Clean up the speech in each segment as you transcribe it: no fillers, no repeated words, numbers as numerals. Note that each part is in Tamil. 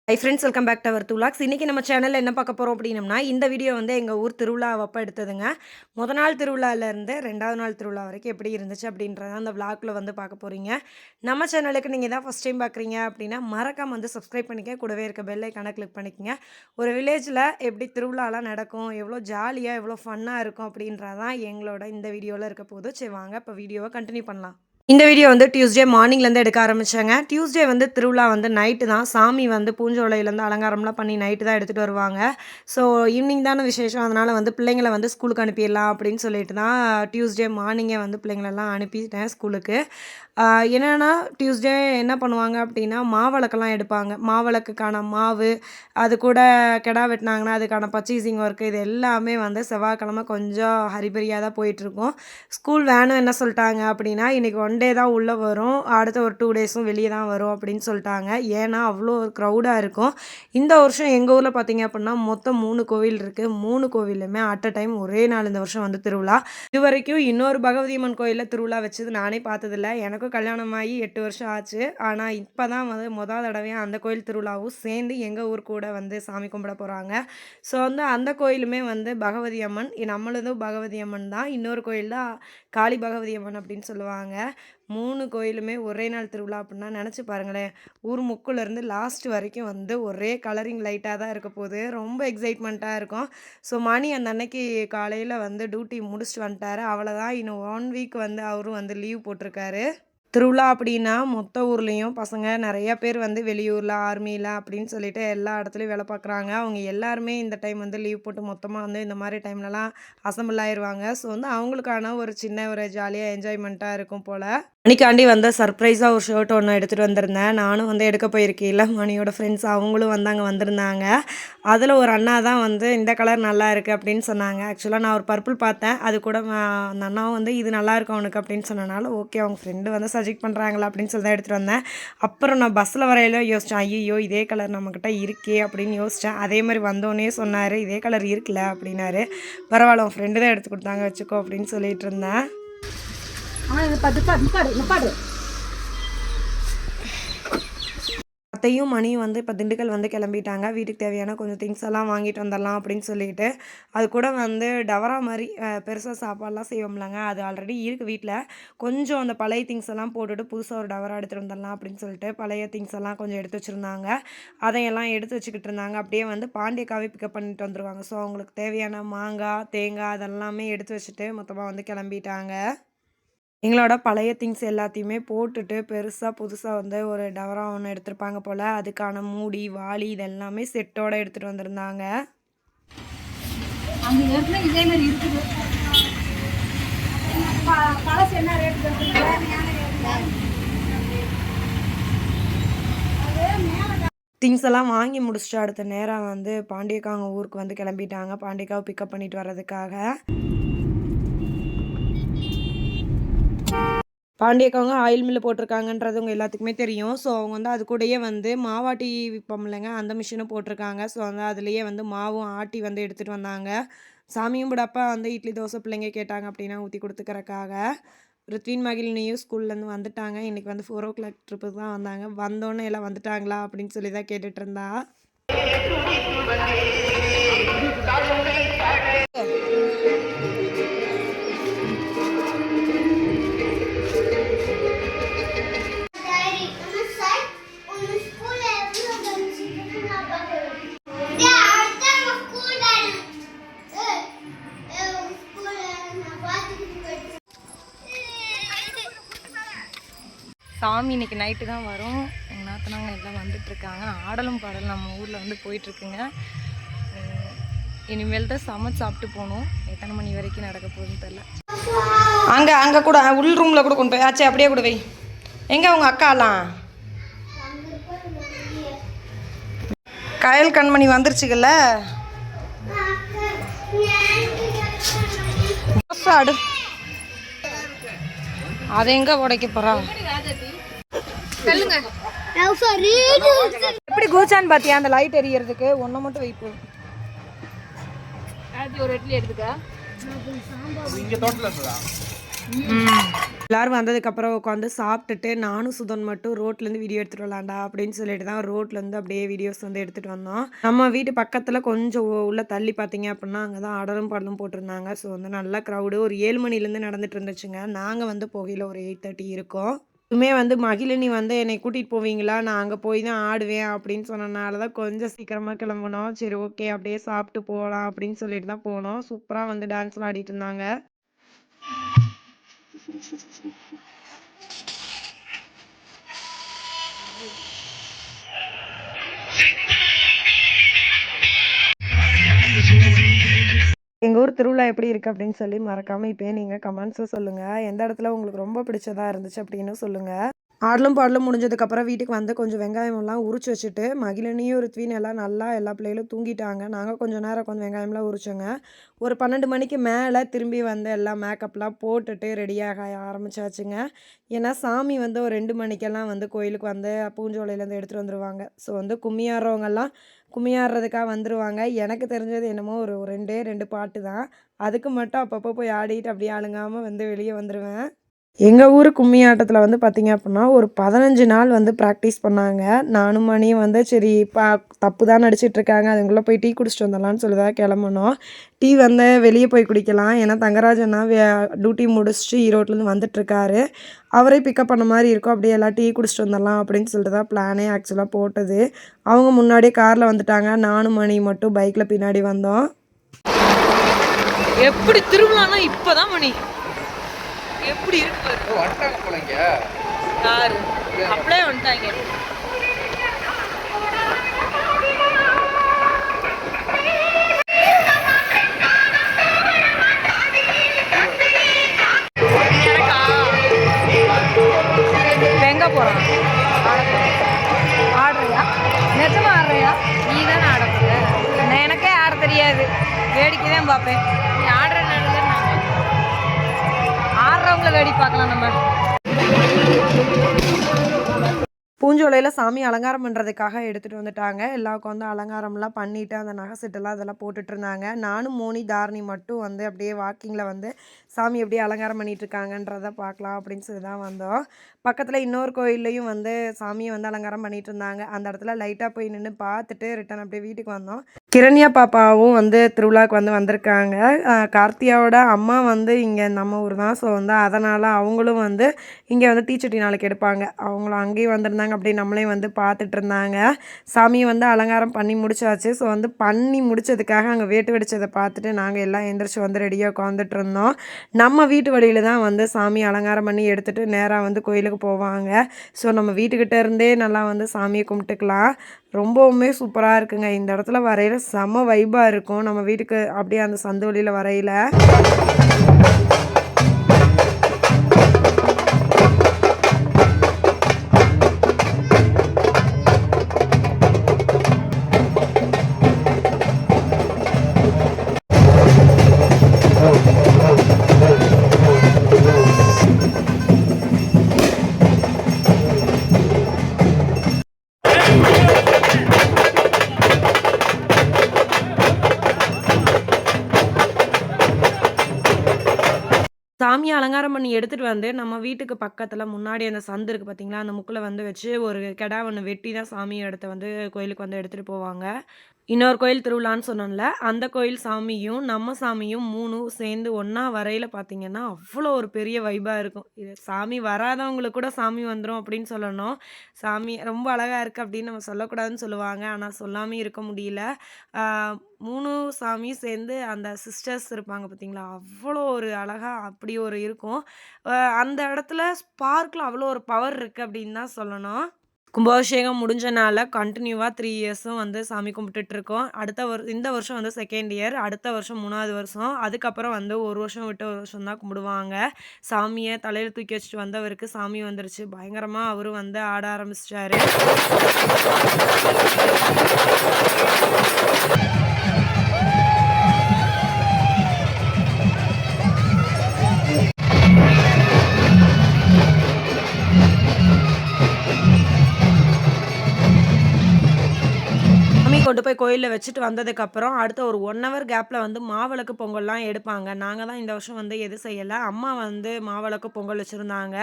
High friends, welcome back to our துலாக்ஸ். இன்றைக்கி நம்ம சேனலில் என்ன பார்க்க போகிறோம் அப்படின்னம்னா, இந்த வீடியோ வந்து எங்கள் ஊர் திருவிழாவப்போ எடுத்ததுங்க. நாள் திருவிழாவிலேருந்து 2வது நாள் திருவிழா வரைக்கும் எப்படி இருந்துச்சு அப்படின்றத அந்த விளாகில் வந்து பார்க்க போகிறீங்க. நம்ம சேனலுக்கு நீங்கள் தான் ஃபஸ்ட் டைம் பார்க்குறீங்க அப்படின்னா மறக்காம வந்து சப்ஸ்கிரைப் பண்ணிக்க, கூடவே இருக்க பெல் ஐக்கானை கிளிக் பண்ணிக்கங்க. ஒரு வில்லேஜில் எப்படி திருவிழாலாம் நடக்கும், எவ்வளோ ஜாலியாக எவ்வளோ ஃபன்னாக இருக்கும் அப்படின்றதான் எங்களோட இந்த வீடியோவில் இருக்க போகுது. சரி வாங்க இப்போ வீடியோவை கண்டினியூ பண்ணலாம். இந்த வீடியோ வந்து டியூஸ்டே மார்னிங்லேருந்து எடுக்க ஆரம்பித்தாங்க. டியூஸ்டே வந்து திருவிழா வந்து நைட்டு தான். சாமி வந்து பூஞ்சோலையிலேருந்து அலங்காரம்லாம் பண்ணி நைட்டு தான் எடுத்துகிட்டு வருவாங்க. ஸோ ஈவினிங் தானே விசேஷம், அதனால் வந்து பிள்ளைங்களை வந்து ஸ்கூலுக்கு அனுப்பிடலாம் அப்படின்னு சொல்லிட்டு தான் டியூஸ்டே மார்னிங்கே வந்து பிள்ளைங்களெல்லாம் அனுப்பிட்டேன் ஸ்கூலுக்கு. என்னென்னா டியூஸ்டே என்ன பண்ணுவாங்க அப்படின்னா மாவிளக்கெல்லாம் எடுப்பாங்க. மாவிளக்குக்கான மாவு, அது கூட கிடா வெட்டினாங்கன்னா அதுக்கான பர்ச்சேசிங் ஒர்க்கு, இது எல்லாமே வந்து செவ்வாய்க்கிழமை கொஞ்சம் ஹரிபரியாக தான் போயிட்டுருக்கும். ஸ்கூல் வேனும் என்ன சொல்லிட்டாங்க அப்படின்னா, இன்றைக்கி ஒன் டே தான் உள்ளே வரும், அடுத்த ஒரு 2 டேஸும் வெளியே தான் வரும் அப்படின்னு சொல்லிட்டாங்க. ஏன்னா அவ்வளோ ஒரு க்ரௌடாக இருக்கும். இந்த வருஷம் எங்கள் ஊரில் பார்த்திங்க அப்படின்னா மொத்தம் 3 கோவில் இருக்குது. 3 கோவிலுமே அட் அ டைம் ஒரே நாள் இந்த வருஷம் வந்து திருவிழா. இது வரைக்கும் இன்னொரு பகவதி அம்மன் கோயிலில் திருவிழா வச்சது நானே பார்த்ததில்ல. எனக்கும் கல்யாணமாகி 8 வருஷம் ஆச்சு. ஆனால் இப்போ தான் வந்து தடவையாக அந்த கோயில் திருவிழாவும் சேர்ந்து எங்கள் ஊர் கூட வந்து சாமி கும்பிட போகிறாங்க. ஸோ வந்து அந்த கோயிலுமே வந்து பகவதி அம்மன், நம்மளதும் பகவதி அம்மன் தான். இன்னொரு கோயில் தான் காளி பகவதி அம்மன் அப்படின்னு சொல்லுவாங்க. 3 கோயிலுமே ஒரே நாள் திருவிழா அப்படின்னா நினச்சி பாருங்களேன். ஊர் முக்குலேருந்து லாஸ்ட் வரைக்கும் வந்து ஒரே கலரிங் லைட்டாக தான் இருக்க போகுது. ரொம்ப எக்ஸைட்மெண்ட்டாக இருக்கும். ஸோ மணி அந்த அன்னைக்கு காலையில் வந்து டியூட்டி முடிச்சுட்டு வந்துட்டார். அவ்வளோதான், இன்னும் 1 வீக் வந்து அவரும் வந்து லீவ் போட்டிருக்காரு. திருவிழா அப்படின்னா மொத்த ஊர்லேயும் பசங்க நிறைய பேர் வந்து வெளியூரில், ஆர்மியில் அப்படின்னு சொல்லிட்டு எல்லா இடத்துலையும் வேலை பார்க்குறாங்க. அவங்க எல்லாருமே இந்த டைம் வந்து லீவ் போட்டு மொத்தமாக வந்து இந்த மாதிரி டைம்லலாம் அசம்பிள் ஆயிடுவாங்க. ஸோ வந்து அவங்களுக்கான ஒரு சின்ன ஒரு ஜாலியாக என்ஜாய்மெண்ட்டாக இருக்கும் போல். மணிக்காண்டி வந்து சர்ப்ரைஸாக ஒரு ஷர்ட் ஒன்று எடுத்துகிட்டு வந்திருந்தேன். நானும் வந்து எடுக்க போயிருக்கையில் மணியோட ஃப்ரெண்ட்ஸ் அவங்களும் வந்து அங்கே வந்திருந்தாங்க. அதில் ஒரு அண்ணா தான் வந்து இந்த கலர் நல்லா இருக்குது அப்படின்னு சொன்னாங்க. ஆக்சுவலாக நான் ஒரு பர்பிள் பார்த்தேன். அது கூட அந்த அண்ணாவும் வந்து இது நல்லாயிருக்கும் அவனுக்கு அப்படின்னு சொன்னனால ஓகே, அவங்க ஃப்ரெண்டு வந்து சஜெக்ட் பண்ணுறாங்களா அப்படின்னு சொல்லி தான் எடுத்துகிட்டு வந்தேன். அப்புறம் நான் பஸ்ஸில் வரையில யோசித்தேன், ஐயோ இதே கலர் நம்மக்கிட்ட இருக்கே அப்படின்னு யோசித்தேன். அதே மாதிரி வந்தோடனே சொன்னார், இதே கலர் இருக்குல்ல அப்படின்னாரு. பரவாயில்ல, உன் ஃப்ரெண்டு தான் எடுத்து கொடுத்தாங்க, வச்சுக்கோ அப்படின்னு சொல்லிட்டு இருந்தேன். அத்தையும் மணியும் வந்து இப்போ திண்டுக்கல் வந்து கிளம்பிட்டாங்க. வீட்டுக்கு தேவையான கொஞ்சம் திங்ஸ் எல்லாம் வாங்கிட்டு வந்துடலாம் அப்படின்னு சொல்லிட்டு. அது கூட வந்து டவரா மாதிரி பெருசாக சாப்பாடெலாம் செய்வோம்லங்க, அது ஆல்ரெடி இருக்குது வீட்டில். கொஞ்சம் அந்த பழைய திங்ஸ் எல்லாம் போட்டுட்டு புதுசாக ஒரு டவரா எடுத்துகிட்டு வந்துடலாம் அப்படின்னு சொல்லிட்டு பழைய திங்ஸ் எல்லாம் கொஞ்சம் எடுத்து வச்சுருந்தாங்க. அதையெல்லாம் எடுத்து வச்சுக்கிட்டு இருந்தாங்க. அப்படியே வந்து பாண்டியக்காவே பிக்கப் பண்ணிட்டு வந்துடுவாங்க. ஸோ அவங்களுக்கு தேவையான மாங்காய், தேங்காய் அதெல்லாமே எடுத்து வச்சுட்டு மொத்தமாக வந்து கிளம்பிட்டாங்க. எங்களோட பழைய திங்ஸ் எல்லாத்தையுமே போட்டுட்டு பெருசாக புதுசாக வந்து ஒரு டவரா ஒன்று எடுத்திருப்பாங்க போல். அதுக்கான மூடி, வாளி இதெல்லாமே செட்டோடு எடுத்துகிட்டு வந்திருந்தாங்க. திங்ஸ் எல்லாம் வாங்கி முடிச்சுட்டு அடுத்த நேரம் வந்து பாண்டியக்காங்க ஊருக்கு வந்து கிளம்பிட்டாங்க, பாண்டியக்காவை பிக்கப் பண்ணிட்டு வர்றதுக்காக. பாண்டியக்காவங்க ஆயில் மில்லு போட்டிருக்காங்கன்றது உங்கள் எல்லாத்துக்குமே தெரியும். ஸோ அவங்க வந்து அது கூடயே வந்து மாவாட்டி விற்போம் இல்லைங்க, அந்த மிஷினும் போட்டிருக்காங்க. ஸோ வந்து அதுலேயே வந்து மாவும் ஆட்டி வந்து எடுத்துகிட்டு வந்தாங்க. சாமியும் விடப்போ வந்து இட்லி தோசை பிள்ளைங்க கேட்டாங்க அப்படின்னா ஊற்றி கொடுத்துக்கறக்காக. ரித்வின் மகிழினியும் ஸ்கூல்லேருந்து வந்துட்டாங்க. இன்றைக்கி வந்து 4 o'clock ட்ரிப்புக்கு தான் வந்தாங்க. வந்தோன்னே எல்லாம் வந்துட்டாங்களா அப்படின்னு சொல்லி தான் கேட்டுட்டு இருந்தா. சாமி இன்றைக்கி நைட்டு தான் வரும். எங்கள் நாத்தனாங்க எல்லாம் வந்துட்டுருக்காங்க. ஆடலும் பாடலும் நம்ம ஊரில் வந்து போயிட்டுருக்குங்க. இனிமேல் தான் சமைச்சு சாப்பிட்டு போகணும். எத்தனை மணி வரைக்கும் நடக்க போகுதுன்னு தெரில. அங்கே கூட உள் ரூமில் கூட கொண்டு போய் ஆச்சு அப்படியே கூட வை. எங்கே உங்கள் அக்காலாம்? கயல் கண்மணி வந்துருச்சுக்கல்ல. அதை எங்கே உடைக்க போகிறா? எப்படி கூச்சான்னு பார்த்தியா அந்த லைட் எரியறதுக்கு? ஒன்றை மட்டும் வெயிட் பண்ணு. ஒரு இட்லி எடுத்துக்க. எல்லாரும் வந்ததுக்கப்புறம் உட்காந்து சாப்பிட்டுட்டு நானும் சுதன் மட்டும் ரோட்லேருந்து வீடியோ எடுத்துகிட்டு வரலாம்டா அப்படின்னு சொல்லிட்டு தான் ரோட்லேருந்து அப்படியே வீடியோஸ் வந்து எடுத்துகிட்டு வந்தோம். நம்ம வீட்டு பக்கத்தில் கொஞ்சம் உள்ள தள்ளி பார்த்தீங்க அப்படின்னா அங்கே தான் ஆடலும் பாடலும் போட்டிருந்தாங்க. ஸோ வந்து நல்லா க்ரௌடு ஒரு 7 மணிலேருந்து நடந்துட்டு இருந்துச்சுங்க. நாங்கள் வந்து போகையில் ஒரு 8:30 இருக்கோம். இதுவுமே வந்து மகிழினி வந்து என்னை கூட்டிகிட்டு போவீங்களா, நான் அங்கே போய் தான் ஆடுவேன் அப்படின்னு சொன்னனால தான் கொஞ்சம் சீக்கிரமாக கிளம்புனோம். சரி ஓகே அப்படியே சாப்பிட்டு போகலாம் அப்படின்னு சொல்லிட்டு தான் போனோம். சூப்பராக வந்து டான்ஸ்லாம் ஆடிட்டு இருந்தாங்க. எங்கள் ஊர் திருவிழா எப்படி இருக்குது அப்படின்னு சொல்லி மறக்காமல் இப்போயே நீங்கள் கமெண்ட்ஸை சொல்லுங்கள். எந்த இடத்துல உங்களுக்கு ரொம்ப பிடிச்சதா இருந்துச்சு அப்படின்னு சொல்லுங்கள். ஆடலும் பாடலும் முடிஞ்சதுக்கப்புறம் வீட்டுக்கு வந்து கொஞ்சம் வெங்காயமெல்லாம் உரிச்சு வச்சுட்டு மகிழினியும் ருத்வின் எல்லாம் நல்லா எல்லா பிள்ளைகளும் தூங்கிட்டாங்க. நாங்கள் கொஞ்சம் நேரம் கொஞ்சம் வெங்காயம்லாம் உரிச்சோங்க. ஒரு 12 மணிக்கு மேலே திரும்பி வந்து எல்லாம் மேக்கப்லாம் போட்டுட்டு ரெடியாக ஆரம்பிச்சாச்சுங்க. ஏன்னா சாமி வந்து ஒரு 2 மணிக்கெல்லாம் வந்து கோயிலுக்கு வந்து பூஞ்சோலையிலேருந்து எடுத்துகிட்டு வந்துடுவாங்க. ஸோ வந்து கும்மி ஆடுறவங்கெல்லாம் கும்மி ஆடுறதுக்காக வந்துடுவாங்க. எனக்கு தெரிஞ்சது என்னமோ ஒரு 2 பாட்டு தான். அதுக்கு மட்டும் அப்பப்போ போய் ஆடிட்டு அப்படியே அழுங்காமல் வந்து வெளியே வந்துடுவேன். எங்கள் ஊர் கும்மி ஆட்டத்தில் வந்து பார்த்திங்க அப்படின்னா ஒரு 15 நாள் வந்து ப்ராக்டிஸ் பண்ணாங்க. நானும் மணியும் வந்து சரி தப்பு தான் நடிச்சிட்ருக்காங்க, அதுக்குள்ளே போய் டீ குடிச்சிட்டு வந்துடலான்னு சொல்லி தான் கிளம்புனோம். டீ வந்து வெளியே போய் குடிக்கலாம். ஏன்னா தங்கராஜன்னா டியூட்டி முடிச்சுட்டு ஈரோட்லேருந்து வந்துட்டுருக்காரு. அவரே பிக்கப் பண்ண மாதிரி இருக்கும். அப்படியே எல்லாம் டீ குடிச்சிட்டு வந்துடலாம் அப்படின்னு சொல்லிட்டு தான் பிளானே ஆக்சுவலாக போட்டது. அவங்க முன்னாடியே காரில் வந்துட்டாங்க. நானும் மணி மட்டும் பைக்கில் பின்னாடி வந்தோம். எப்படி திருவிழானா இப்போதான் மணி எப்படி இருக்கு வந்துட்டாங்க போலங்க. யாரு அப்படியே வந்துட்டாங்க. எங்க போறான்? ஆடுறியா? நிஜமா ஆடுறியா? நீ தானே ஆட போற. எனக்கே ஆட தெரியாது, வேடிக்கை தான் பார்ப்பேன். நீ ஆடுறனால தான் ஆடுறவங்கள வேடி பார்க்கலாம் நம்ம. பூஞ்சோலையில் சாமி அலங்காரம் பண்ணுறதுக்காக எடுத்துகிட்டு வந்துட்டாங்க. எல்லாருக்கும் வந்து அலங்காரம்லாம் பண்ணிவிட்டு அந்த நகை செட்டெல்லாம் அதெல்லாம் போட்டுட்ருந்தாங்க. நானும் மோனி தாரணி மட்டும் வந்து அப்படியே வாக்கிங்கில் வந்து சாமி எப்படி அலங்காரம் பண்ணிகிட்ருக்காங்கன்றதை பார்க்கலாம் அப்படின்னு சொல்லி தான் வந்தோம். பக்கத்தில் இன்னொரு கோயில்லையும் வந்து சாமியை வந்து அலங்காரம் பண்ணிகிட்டு இருந்தாங்க. அந்த இடத்துல லைட்டாக போய் நின்று பார்த்துட்டு ரிட்டன் அப்படியே வீட்டுக்கு வந்தோம். கிரண்யா பாப்பாவும் வந்து திருவிழாவுக்கு வந்து வந்திருக்காங்க. கார்த்தியாவோட அம்மா வந்து இங்கே நம்ம ஊர் தான். ஸோ வந்து அதனால் அவங்களும் வந்து இங்கே வந்து தீச்சட்டி நாளைக்கு எடுப்பாங்க. அவங்களும் அங்கேயும் வந்திருந்தாங்க. அப்படியே நம்மளையும் வந்து பார்த்துட்டு இருந்தாங்க. சாமியை வந்து அலங்காரம் பண்ணி முடிச்சாச்சு. ஸோ வந்து பண்ணி முடித்ததுக்காக அங்கே வேட்டு வெடிச்சதை பார்த்துட்டு நாங்கள் எல்லாம் எந்திரிச்சு வந்து ரெடியாக உட்காந்துட்டு இருந்தோம். நம்ம வீட்டு வழியில் தான் வந்து சாமி அலங்காரம் பண்ணி எடுத்துகிட்டு நேராக வந்து கோயிலுக்கு போவாங்க. ஸோ நம்ம வீட்டுக்கிட்ட இருந்தே நல்லா வந்து சாமியை கும்பிட்டுக்கலாம். ரொம்பவுமே சூப்பராக இருக்குங்க. இந்த இடத்துல வரையில் செம்ம வைபாக இருக்கும். நம்ம வீட்டுக்கு அப்படியே அந்த சந்து வழியில் வரையில் சாமியை அலங்காரம் பண்ணி எடுத்துகிட்டு வந்து நம்ம வீட்டுக்கு பக்கத்தில் முன்னாடி அந்த சந்து இருக்குது பார்த்தீங்களா, அந்த முக்கில் வந்து வச்சு ஒரு கிடா ஒன்று வெட்டி தான் சாமியை எடுத்து வந்து கோயிலுக்கு வந்து எடுத்துகிட்டு போவாங்க. இன்னொரு கோயில் திருவிழான்னு சொன்னோம்ல, அந்த கோயில் சாமியும் நம்ம சாமியும் 3ம் சேர்ந்து ஒன்றா வரையில் பார்த்தீங்கன்னா அவ்வளோ ஒரு பெரிய வைபாக இருக்கும். இது சாமி வராதவங்களுக்கு கூட சாமி வந்துடும் அப்படின்னு சொல்லணும். சாமி ரொம்ப அழகாக இருக்குது அப்படின்னு நம்ம சொல்லக்கூடாதுன்னு சொல்லுவாங்க. ஆனால் சொல்லாமல் இருக்க முடியல. 3 சாமியும் சேர்ந்து அந்த சிஸ்டர்ஸ் இருப்பாங்க பார்த்தீங்களா, அவ்வளோ ஒரு அழகாக அப்படி ஒரு இருக்கும். அந்த இடத்துல ஸ்பார்க்கில் அவ்வளோ ஒரு பவர் இருக்குது அப்படின்னு தான் சொல்லணும். கும்பாபிஷேகம் முடிஞ்சனால கண்டினியூவாக 3 இயர்ஸும் வந்து சாமி கும்பிட்டுட்ருக்கோம். இந்த வருஷம் வந்து 2nd இயர், அடுத்த வருஷம் 3வது வருஷம். அதுக்கப்புறம் வந்து 1 வருஷம் விட்டு 1 வருஷம் தான் கும்பிடுவாங்க. சாமியை தலையில் தூக்கி வச்சுட்டு வந்தவருக்கு சாமி வந்துருச்சு. பயங்கரமாக அவரும் வந்து ஆட ஆரம்பிச்சிட்டாரு. சாமி கொண்டு போய் கோயில்ல வச்சுட்டு வந்ததுக்கப்புறம், அடுத்த ஒரு 1 ஹவர் கேப்ல வந்து மாவிளக்கு பொங்கல்லாம் எடுப்பாங்க. நாங்க தான் இந்த வருஷம் வந்து எதுவும் செய்யல. அம்மா வந்து மாவிளக்கு பொங்கல் வச்சிருந்தாங்க.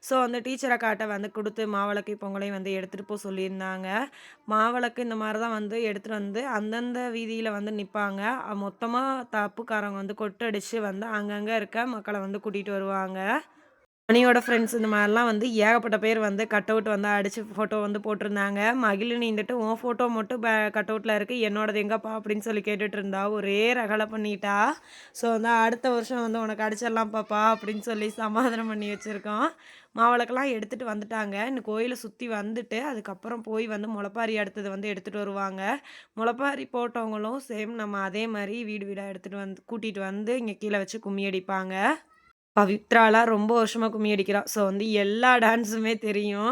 ஸோ வந்து டீச்சர் அக்காட்ட வந்து குடுத்து மாவிளக்கு பொங்கலையும் வந்து எடுத்துட்டு போ சொல்லியிருந்தாங்க. மாவிளக்கு இந்த மாரி தான் வந்து எடுத்துட்டு வந்து அந்தந்த வீதியில வந்து நிப்பாங்க. மொத்தமா தப்புக்காரங்க வந்து கொட்டடிச்சு வந்து அங்கங்க இருக்க மக்கள வந்து கூட்டிட்டு வருவாங்க. மணியோட ஃப்ரெண்ட்ஸ் இந்த மாரிலாம் வந்து ஏகப்பட்ட பேர் வந்து கட் அவுட் வந்து அடிச்சு ஃபோட்டோ வந்து போட்டிருந்தாங்க. மகிழினி இருந்துட்டு உன் ஃபோட்டோ மட்டும் கட் அவுட்ல இருக்கு. என்னோடது எங்கப்பா? அப்படின்னு சொல்லி கேட்டுட்டு இருந்தா. ஒரே ரகளை பண்ணிட்டா. ஸோ வந்து அடுத்த வருஷம் வந்து உனக்கு அடிச்சிடலாம் பாப்பா அப்படின்னு சொல்லி சமாதானம் பண்ணி வச்சிருக்கோம். மாவிளக்கெல்லாம் எடுத்துட்டு வந்துட்டாங்க. இன்னும் கோயில சுத்தி வந்துட்டு, அதுக்கப்புறம் போய் வந்து முளைப்பாரி அடுத்தது வந்து எடுத்துட்டு வருவாங்க. முளைப்பாரி போட்டவங்களும் சேம் நம்ம அதே மாரி வீடு வீடா எடுத்துட்டு வந்து கூட்டிட்டு வந்து இங்க கீழ வச்சு கும்மி அடிப்பாங்க. பவித்ராலாம் ரொம்ப வருஷமா கும்மி அடிக்கிறா. ஸோ வந்து எல்லா டான்ஸுமே தெரியும்.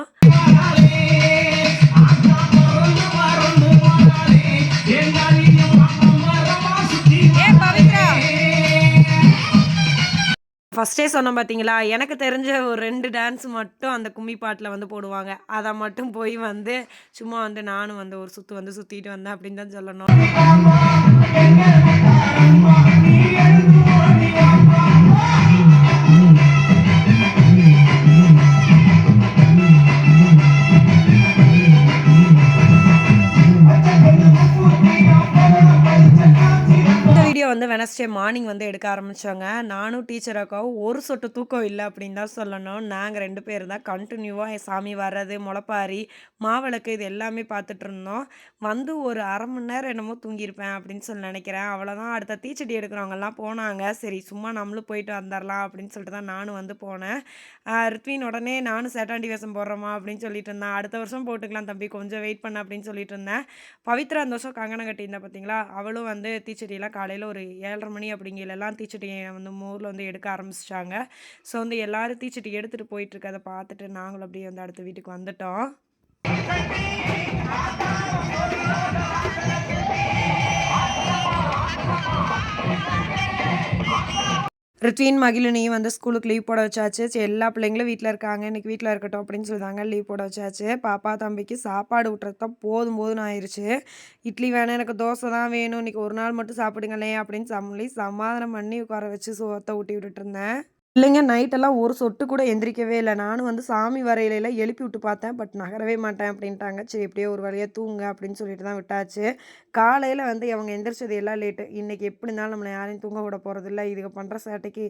பவித்ரா ஃபர்ஸ்ட்டே சொன்னேன் பார்த்தீங்களா, எனக்கு தெரிஞ்ச ஒரு 2 டான்ஸ் மட்டும் அந்த கும்மி பாட்டுல வந்து போடுவாங்க. அத மட்டும் போய் வந்து சும்மா வந்து நானும் வந்து ஒரு சுத்து வந்து சுத்திட்டு வந்தேன் அப்படின்னு தான் சொல்லணும். இந்த வீடியோ வந்து வெட்னஸ்டே மார்னிங் வந்து எடுக்க ஆரம்பிச்சோங்க. நானும் டீச்சர் அக்காவும் ஒரு சொட்டு தூக்கம் இல்ல அப்படின்னு தான் சொல்லணும். நாங்க 2 பேர் தான் கன்டினியூவா சாமி வர்றது, முளைப்பாரி, மாவிளக்கு இது எல்லாமே பார்த்துட்ருந்தோம். வந்து ஒரு 1/2 மணி நேரம் என்னமோ தூங்கியிருப்பேன் அப்படின்னு சொல்லி நெனைக்கிறேன். அவ்வளோதான் அடுத்த தீச்சட்டி எடுக்கிறவங்கலாம் போனாங்க. சரி சும்மா நம்மளும் போயிட்டு வந்துரலாம் அப்படின்னு சொல்லிட்டு தான் நானும் வந்து போனேன். ரித்வின் உடனே நானும் சேட்டாண்டி வேஷம் போடுறேம்மா அப்படின்னு சொல்லிட்டு இருந்தான். அடுத்த வருஷம் போட்டுக்கலாம் தம்பி கொஞ்சம் வெயிட் பண்ணு அப்படின்னு சொல்லிட்டு இருந்தேன். பவித்ரா அந்த வருஷம் கங்கணம் கட்டியிருந்தா பார்த்தீங்களா, அவளும் வந்து தீச்சட்டியெல்லாம் காலையில ஒரு 7:30 மணி அப்படிங்கையிலலாம் தீச்சட்டிய வந்து ஊர்ல வந்து எடுக்க ஆரம்பிச்சுட்டாங்க. ஸோ வந்து எல்லாரும் தீச்சட்டி எடுத்துட்டு போயிட்டு இருக்கத பார்த்துட்டு நாங்களும் அப்படியே வந்து அடுத்த வீட்டுக்கு வந்துட்டோம். ரித்வின், மகிழினியும் வந்து ஸ்கூலுக்கு லீவ் போட வச்சாச்சு. சரி எல்லா பிள்ளைங்களும் வீட்ல இருக்காங்க. இன்னைக்கு வீட்ல இருக்கட்டும் அப்படின்னு சொல்லிதாங்க லீவ் போட வச்சாச்சு. பாப்பா, தம்பிக்கு சாப்பாடு ஊட்டுறதுக்கு தான் போதும் போதும்ன்னு ஆயிருச்சு. இட்லி வேணாம், எனக்கு தோசை தான் வேணும். இன்னைக்கு ஒரு நாள் மட்டும் சாப்பிடுங்களேன் அப்படின்னு சொல்லி சமாதானம் பண்ணி உட்கார வச்சு சோத்த ஊட்டி விட்டுட்டு இருந்தேன். இல்லைங்க நைட்டெல்லாம் ஒரு சொட்டு கூட எந்திரிக்கவே இல்ல. நானும் வந்து சாமி வரையிலலாம் எழுப்பி விட்டு பார்த்தேன். பட் நகரவே மாட்டேன் அப்படின்ட்டாங்க. சரி எப்படியோ ஒரு வழியா தூங்குங்க அப்படின்னு சொல்லிட்டு தான் விட்டாச்சு. காலையில வந்து அவங்க எந்திரிச்சது எல்லாம் லேட்டு. இன்னைக்கு எப்படி இருந்தாலும் நம்மள யாரையும் தூங்க விட போறதில்ல. இதுக பண்ற சேட்டைக்கு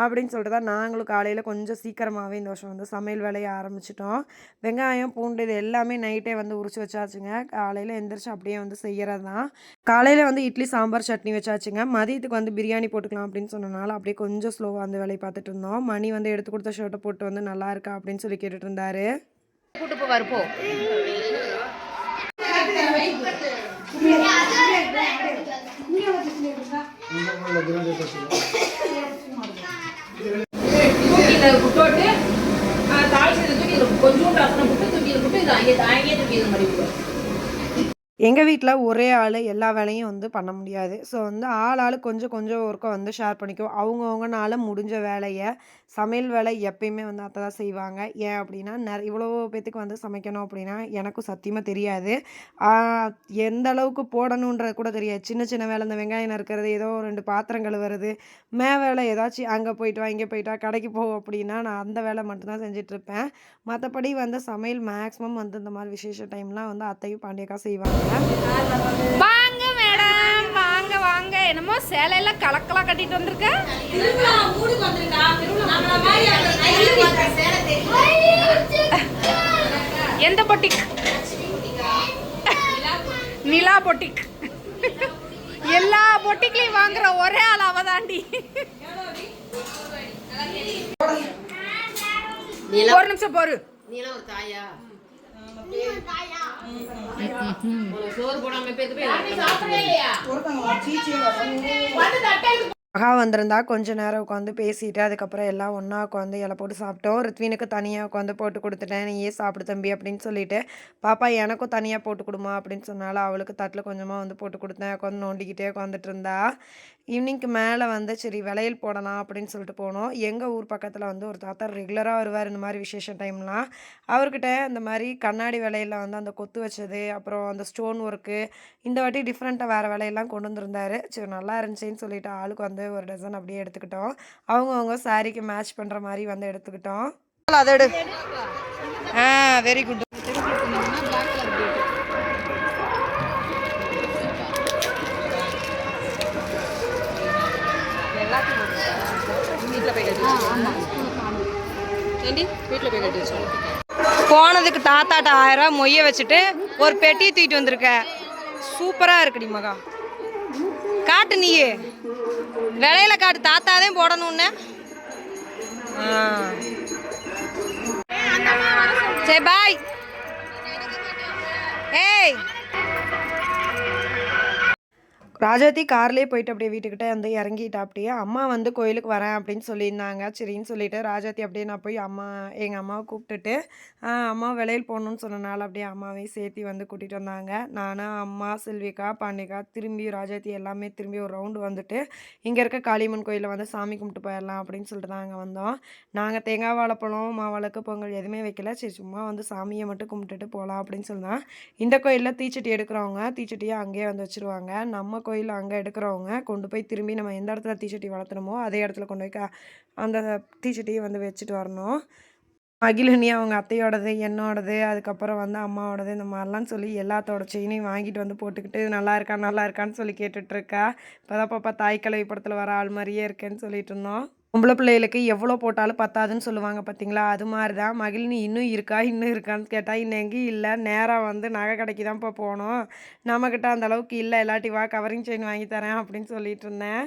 அப்படின்னு சொல்லிட்டு தான் நாங்களும் காலையில கொஞ்சம் சீக்கிரமாவே இந்த வருஷம் வந்து சமையல் வேலைய ஆரம்பிச்சுட்டோம். வெங்காயம், பூண்டு இது எல்லாமே நைட்டே வந்து உரிச்சு வச்சாச்சுங்க. காலையில எந்திரிச்சு அப்படியே வந்து செய்யறது தான். காலையில வந்து இட்லி, சாம்பார், சட்னி வச்சாச்சுங்க. மதியத்துக்கு வந்து பிரியாணி போட்டுக்கலாம் அப்படின்னு சொன்னனால அப்படியே கொஞ்சம் ஸ்லோவா அந்த வேலைய பார்த்துட்டு இருந்தோம். மணி வந்து எடுத்து கொடுத்த ஷர்ட்ட போட்டு வந்து நல்லா இருக்கா அப்படின்னு சொல்லி கேட்டுட்டு இருந்தாரு. கூட்டு போவாரு போ. போட்டு தாளிச்சதை தூக்கி கொஞ்சோண்டு ரசனை போட்டு தூக்கி இது அங்கேயே தூக்கி இது மாதிரி எங்க வீட்ல ஒரே ஆளு எல்லா வேலையும் வந்து பண்ண முடியாது. ஸோ வந்து ஆளாளுக்கு கொஞ்சம் கொஞ்சம் ஒர்க்க வந்து ஷேர் பண்ணிக்குவோம். அவங்கவங்கனால முடிஞ்ச வேலைய, சமையல் வேலை எப்பயுமே வந்து அத்தை தான் செய்வாங்க. ஏன் அப்படின்னா, இவ்வளோ பேத்துக்கு வந்து சமைக்கணும் அப்படின்னா, எனக்கும் சத்தியமா தெரியாது. ஆ எந்த அளவுக்கு போடணுன்றது கூட தெரியாது. சின்ன சின்ன வேலை இந்த வெங்காயம் நறுக்கிறது, ஏதோ 2 பாத்திரம் கழுவுறது, வேலை ஏதாச்சும் அங்க போயிட்டு வா, இங்க போயிட்டு வா, கடைக்கு போ அப்படின்னா, நான் அந்த வேலை மட்டும் தான் செஞ்சுட்ருப்பேன். மத்தபடி வந்து சமையல் மேக்ஸிமம் வந்து இந்த மாரி விசேஷ டைம்லாம் வந்து அத்தையும், பாண்டியக்கா செய்வாங்க. வாங்க மேடம், வாங்க வாங்க. என்னமோ சேலையெல்லாம் கலக்கலா கட்டிட்டு வந்திருக்க. எந்த பொட்டிக்? நிலா பொட்டிக். எல்லா பொட்டிக்லையும் வாங்குற ஒரே ஆள் அவதாண்டி. ஒரு நிமிஷம் போரு. சோறு போடாம மகா வந்திருந்தா கொஞ்ச நேரம் உட்காந்து பேசிட்டு, அதுக்கப்புறம் எல்லாம் ஒண்ணா உட்காந்து இலை போட்டு சாப்பிட்டோம். ரித்வினுக்கு தனியா உட்காந்து போட்டு குடுத்துட்டேன். "நீயே சாப்பிடு தம்பி" அப்படின்னு சொல்லிட்டு, "பாப்பா எனக்கும் தனியா போட்டு குடுமா" அப்படின்னு சொன்னாளா, அவளுக்கு தட்டுல கொஞ்சமா வந்து போட்டு குடுத்தேன். உட்காந்து நோண்டிக்கிட்டே உட்காந்துட்டு இருந்தா. ஈவினிங்க்கு மேல வந்து சரி வளையல் போடலாம் அப்படின்னு சொல்லிட்டு போனோம். எங்க ஊர் பக்கத்துல வந்து ஒரு தாத்தா ரெகுலரா வருவாரு இந்த மாரி விசேஷ டைம்லாம். அவர்கிட்ட இந்த மாரி கண்ணாடி வளையல்ல வந்து அந்த கொத்து வச்சது, அப்புறம் அந்த ஸ்டோன் ஒர்க்கு இந்த வாட்டி டிஃப்ரெண்ட்டா வேற வேலையெல்லாம் கொண்டு வந்திருந்தாரு. சரி நல்லா இருந்துச்சுன்னு சொல்லிட்டு ஆளுக்கு வந்து ஒரு டசன் அப்படியே எடுத்துக்கிட்டோம். அவங்கவங்க சாரீக்கு மேட்ச் பண்ற மாரி வந்து எடுத்துக்கிட்டோம். அத எடு. ஆ வெரி குட். போனதுக்கு தாத்தாட்ட 1000 ரூபா மொய்ய வச்சுட்டு ஒரு பெட்டி தூக்கிட்டு வந்திருக்க. சூப்பரா இருக்குடி மகா. காட்டு நீயே விலையில காட்டு தாத்தாதான் போடணும்னு. சரி பாய். ஏய் ராஜாத்தி கார்லேயே போயிட்டு அப்படியே வீட்டுக்கிட்ட வந்து இறங்கிட்டா. அப்படியே அம்மா வந்து கோயிலுக்கு வரேன் அப்படின்னு சொல்லியிருந்தாங்க. சரின்னு சொல்லிட்டு ராஜாத்தி அப்படியே நான் போய் எங்கள் அம்மாவை கூப்பிட்டுட்டு அம்மா விளையல் போடணும்னு சொன்னனால அப்படியே அம்மாவையும் சேர்த்து வந்து கூட்டிகிட்டு வந்தாங்க. நானும் அம்மா செல்விக்கா பாண்டிகா திரும்பி ராஜாத்தி எல்லாமே திரும்பி ஒரு ரவுண்டு வந்துட்டு இங்கே இருக்க காளியம்மன் கோயிலில் வந்து சாமி கும்பிட்டு போயிடலாம் அப்படின்னு சொல்லிட்டு தான் அங்கே வந்தோம். நாங்கள் தேங்காய் வாழைப்பழம் மாவிளக்கு பொங்கல் எதுவுமே வைக்கல. சரி சும்மா வந்து சாமியை மட்டும் கும்பிட்டுட்டு போகலாம் அப்படின்னு சொன்னால் இந்த கோயிலில் தீச்சட்டி எடுக்கிறவங்க தீச்சட்டியை அங்கேயே வந்து வச்சுருவாங்க. நம்ம கோயில் அங்கே எடுக்கிறவங்க கொண்டு போய் திரும்பி நம்ம எந்த இடத்துல தீச்சட்டி வளர்த்தணுமோ அதே இடத்துல கொண்டு போய் அந்த தீச்சட்டியை வந்து வச்சுட்டு வரணும். மகிழினி அவங்க அத்தையோடது, என்னோடது, அதுக்கப்புறம் வந்து அம்மாவோடது இந்த மாதிரிலாம் சொல்லி எல்லாத்தோட செயினையும் வாங்கிட்டு வந்து போட்டுக்கிட்டு நல்லா இருக்கா நல்லா இருக்கான்னு சொல்லி கேட்டுட்ருக்கா. இப்போதான் பாப்பா தாய் கிழவி படத்தில் வர ஆள் மாதிரியே இருக்கேன்னு சொல்லிட்டு இருந்தோம். பொம்பளை பிள்ளைகளுக்கு எவ்வளோ போட்டாலும் பத்தாதுன்னு சொல்லுவாங்க பார்த்தீங்களா, அது மாதிரி தான் மகிழினி இன்னும் இருக்கா இன்னும் இருக்கான்னு கேட்டால் இன்னும் எங்கேயும் இல்லை, நேராக வந்து நகை கடைக்கு தான்ப்பா போனோம், நம்மக்கிட்ட அந்த அளவுக்கு இல்லை, இல்லாட்டி வா கவரிங் செயின் வாங்கி தரேன் அப்படின்னு சொல்லிட்டு இருந்தேன்.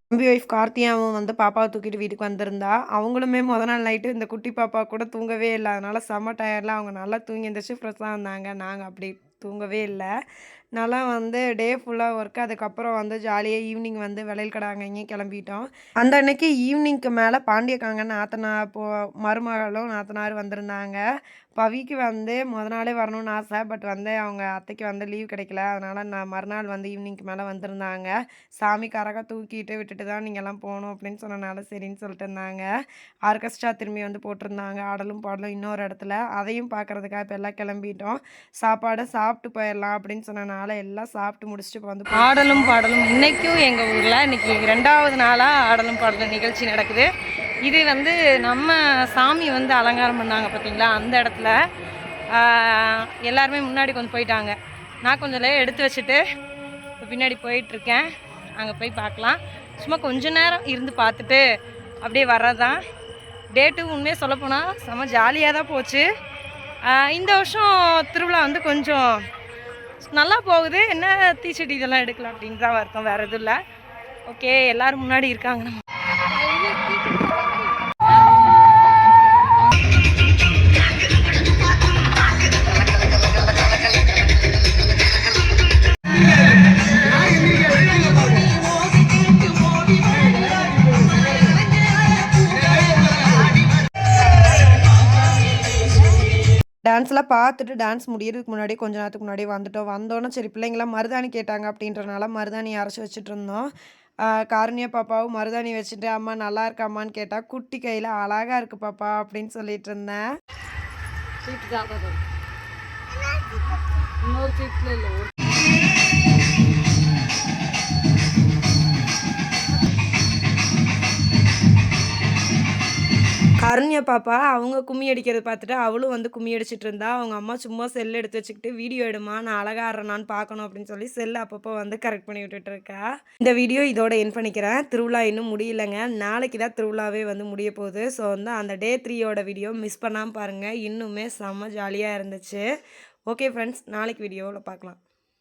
தம்பி ஒய்ஃப் கார்த்தியாவும் வந்து பாப்பாவை தூக்கிட்டு வீட்டுக்கு வந்திருந்தா. அவங்களுமே நாள் நைட்டு இந்த குட்டி பாப்பா கூட தூங்கவே இல்லை. அதனால செம்ம டயர்டில் அவங்க நல்லா தூங்கி எந்திரிச்சு ஃப்ரெஷ்ஷாக வந்தாங்க. நாங்கள் அப்படி தூங்கவே இல்லை. நல்லா வந்து டே ஃபுல்லாக ஒர்க். அதுக்கப்புறம் வந்து ஜாலியாக ஈவினிங் வந்து வளையல் கடை அங்கே இங்கேயும் கிளம்பிட்டோம். அந்த அன்னைக்கு ஈவினிங்க்கு மேலே பாண்டியக்காங்க மருமகளும் நாத்தனார் வந்திருந்தாங்க. பவிக்கு வந்து நாளே வரணும்னு ஆசை. பட் வந்து அவங்க அத்தைக்கு வந்து லீவ் கிடைக்கல. அதனால் நான் மறுநாள் வந்து ஈவினிங்க்கு மேலே வந்திருந்தாங்க. சாமி கரகம் தூக்கிட்டு விட்டுட்டு தான் நீங்கள்லாம் போகணும் அப்படின்னு சொன்னனால சரின்னு சொல்லிட்டு இருந்தாங்க. ஆர்கெஸ்ட்ரா திரும்பி வந்து போட்டிருந்தாங்க. ஆடலும் பாடலும் இன்னொரு இடத்துல. அதையும் பார்க்குறதுக்காக இப்போ எல்லாம் கிளம்பிட்டோம். சாப்பாடு சாப்பிட்டு போயிடலாம் அப்படின்னு சொன்னனால எல்லாம் சாப்பிட்டு முடிச்சுட்டு இப்போ வந்து ஆடலும் பாடலும் இன்றைக்கும் எங்கள் ஊரில் இன்றைக்கி 2வது நாளாக ஆடலும் பாடலும் நிகழ்ச்சி நடக்குது. இது வந்து நம்ம சாமி வந்து அலங்காரம் பண்ணாங்க பார்த்தீங்களா, அந்த இடத்துல எல்லாருமே முன்னாடி கொஞ்சம் போயிட்டாங்க. நான் கொஞ்சம் எடுத்து வச்சுட்டு இப்போ பின்னாடி போயிட்டுருக்கேன். அங்கே போய் பார்க்கலாம். சும்மா கொஞ்ச நேரம் இருந்து பார்த்துட்டு அப்படியே வர்றதான். டேட்டு உண்மையாக சொல்லப்போனால் செம்ம ஜாலியாக தான் போச்சு. இந்த வருஷம் திருவிழா வந்து கொஞ்சம் நல்லா போகுது. என்ன தீச்சட்டி இதெல்லாம் எடுக்கலாம் அப்படின்னு தான் வருத்தம், வேறு எதுவும் இல்லை. ஓகே எல்லோரும் முன்னாடி இருக்காங்க. நம்ம டான்ஸ்லாம் பார்த்துட்டு டான்ஸ் முடியறதுக்கு முன்னாடி கொஞ்ச நேரத்துக்கு முன்னாடி வந்துட்டோம். வந்தோன்னே சரி பிள்ளைங்களாம் மருதாணி கேட்டாங்க அப்படின்றனால மருதாணி அரைச்சி வச்சுட்ருந்தோம். காருண்யா பாப்பாவும் மருதாணி வச்சுட்டு அம்மா நல்லா இருக்காம்மான்னு கேட்டால் குட்டி கையில் அழகாக இருக்குது பாப்பா அப்படின்னு சொல்லிட்டு இருந்தேன். கருண்யா பாப்பா அவங்க கும்மி அடிக்கிறத பார்த்துட்டு அவளும் வந்து கும்மி அடிச்சிட்டு இருந்தா. அவங்க அம்மா சும்மா செல் எடுத்து வச்சுக்கிட்டு வீடியோ எடுமா நான் அழகா ஆடுறேனான்னு பார்க்கணும் அப்படின்னு சொல்லி செல் அப்பப்போ வந்து கரெக்ட் பண்ணி விட்டுட்டு இருக்கா. இந்த வீடியோ இதோட என் பண்ணிக்கிறேன். திருவிழா இன்னும் முடியலைங்க. நாளைக்கு தான் திருவிழாவே வந்து முடிய போகுது. ஸோ வந்து அந்த டே 3யோட வீடியோ மிஸ் பண்ணாமல் பாருங்கள். இன்னுமே செம்ம ஜாலியாக இருந்துச்சு. ஓகே ஃப்ரெண்ட்ஸ், நாளைக்கு வீடியோவில் பார்க்கலாம்.